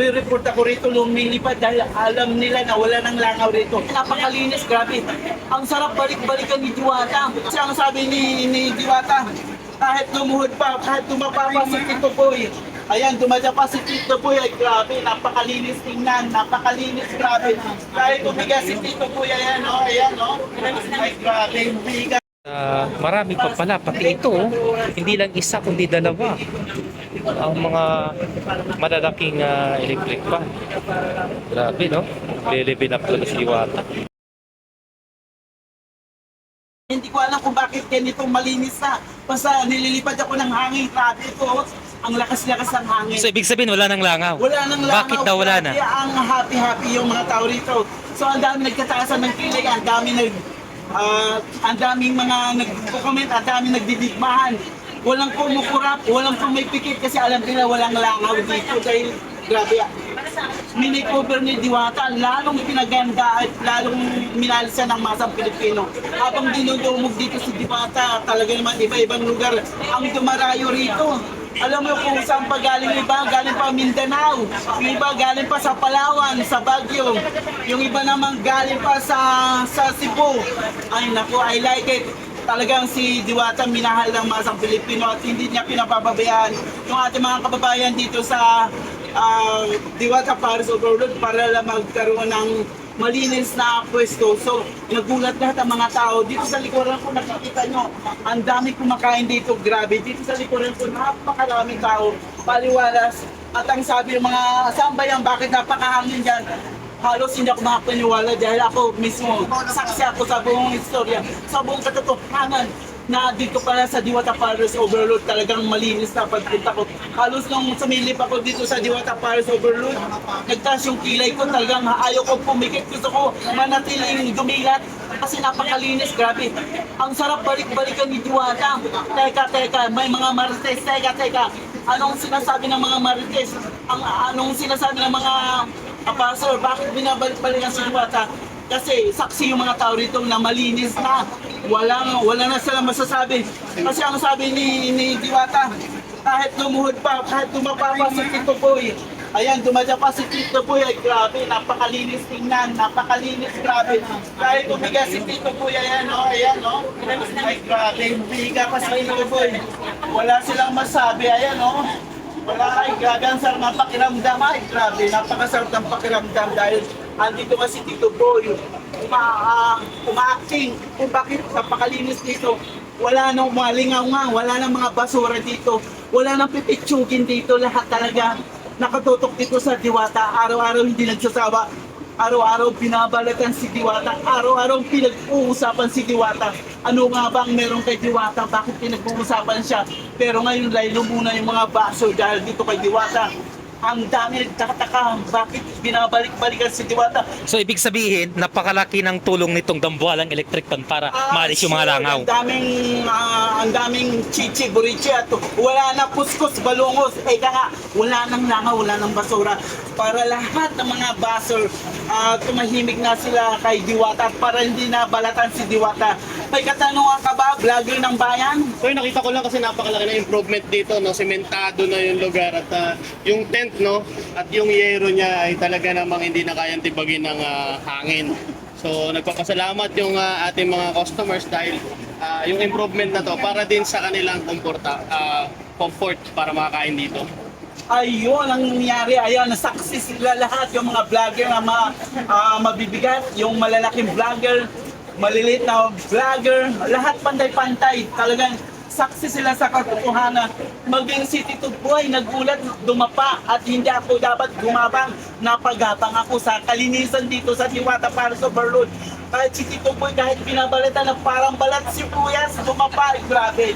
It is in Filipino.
re-report ako rito lumilipad dahil alam nila na wala nang langaw rito. Napakalinis, grabe. Ang sarap balik-balikan ni Diwata. Kasi ang sabi ni Diwata, kahit lumuhod pa, kahit tumapa pa si Tito Boy, ayan, dumadapa si Tito Boy, ay grabe, napakalinis tingnan, napakalinis, grabe. Kahit tumigas si Tito Boy, ayan, oh, ayan, oh. Ay grabe, bigas. Marami pa pala, pati ito, hindi lang isa kundi dalawa ang mga malalaking electric fan. Grabe, no? Lilibin up na si Diwata. Hindi ko alam kung bakit ganito malinis na. Basta nililipad ako ng hangin, grabe ito. Ang lakas-lakas ng hangin. So, ibig sabihin, wala nang langaw? Wala nang langaw. Bakit daw wala na? Kaya ang happy-happy yung mga tao rito. So, ang dami nagkataasan ng kilay, ang daming mga nagko-comment, ang daming nagdidigmahan. Walang kumukurap, walang pumipikit kasi alam nila walang langaw dito dahil grabe. Minikover ni Diwata, lalong pinaganda at lalong minalisa ng masang Pilipino. Habang dinudumog dito si Diwata, talaga naman iba-ibang lugar ang dumarayo rito. Alam mo kung saan pa galing iba, galing pa Mindanao, yung iba galing pa sa Palawan, sa Baguio, yung iba naman galing pa sa Cebu. Ay naku, I like it. Talagang si Diwata minahal ng masang Pilipino at hindi niya pinapababayaan yung ating mga kababayan dito sa Diwata Paris Overload para lang magkaroon ng malinis na pwesto. So, nagulat lahat ang mga tao. Dito sa likuran ko, nakikita nyo, ang dami kumakain dito, grabe. Dito sa likuran ko, napakaraming tao, paliwalas. At ang sabi ng mga sambayan, bakit napakahangin dyan? Halos hindi ako makapaniwala dahil ako mismo, saksi ako sa buong istorya, sa buong katotohanan na dito pala sa Diwata Paris Overload talagang malinis na pagpunta ko. Halos nung sumilip ako dito sa Diwata Paris Overload, nagtaas yung kilay ko, talagang ayaw ko pumikit. Gusto ko manatiling dumilat kasi napakalinis, grabe. Ang sarap balik-balikan ni Diwata. Teka, may mga marites, teka. Anong sinasabi ng mga marites? Anong sinasabi ng mga Pastor, bakit binabalik-balikan si Diwata? Kasi saksi yung mga tao rito na malinis na. Wala na silang masasabi. Kasi ang sabi ni Diwata, kahit lumuhod pa, kahit tumapa pa si Tito Boy, ayan, dumadya pa si Tito Boy, ay grabe, napakalinis tingnan, napakalinis, grabe. Kahit tumigas si Tito Boy, ayan, oh, ay grabe, biga pa si Tito Boy. Wala silang masabi, ayan, oh. Wala, ay grabe, ang sarap ng pakiramdam, ay grabe, napakasarap ng pakiramdam dahil andito nga si Tito Boy, uma-acting kung bakit napakalinis dito. Wala nang mga lingaw nga, wala nang mga basura dito, wala nang pipitsugin dito, lahat talaga nakatutok dito sa Diwata. Araw-araw hindi nagsasawa, araw-araw binabalatan si Diwata, araw-araw pinag-uusapan si Diwata. Ano nga bang meron kay Diwata? Bakit pinag-uusapan siya? Pero ngayon laylo muna yung mga baso dahil dito kay Diwata. Ang dami nagtataka, bakit binabalik-balikan si Diwata? So, ibig sabihin, napakalaki ng tulong nitong dambuhalang electric fan para maalis yung mga langaw. Ang daming chichi, burichi at wala na kuskus, balungos. Wala nang langaw, wala nang basura. Para lahat ng mga basur, tumahimik na sila kay Diwata para hindi na balatan si Diwata. May katanungan ka ba, vlogger ng bayan? So nakita ko lang kasi napakalaki na improvement dito, no? Sementado na yung lugar at yung tent, no? At yung yero niya ay talaga namang hindi na kayang tibagin ng hangin. So nagpapasalamat yung ating mga customers dahil yung improvement na to para din sa kanilang comfort para makakain dito. Ayun ang nangyari, ayun, nasaksi sila lahat, yung mga vlogger na mabibigat, yung malalaking vlogger, maliliit na vlogger, lahat pantay-pantay, talagang saksi sila sa katotohanan. Maging si Tito Boy, nagulat, dumapa at hindi ako dapat gumabang. Napagabang ako sa kalinisan dito sa Diwata Paris Overload. Kahit si Tito Boy, kahit binabalatan na parang balat si Puyas, dumapa, grabe.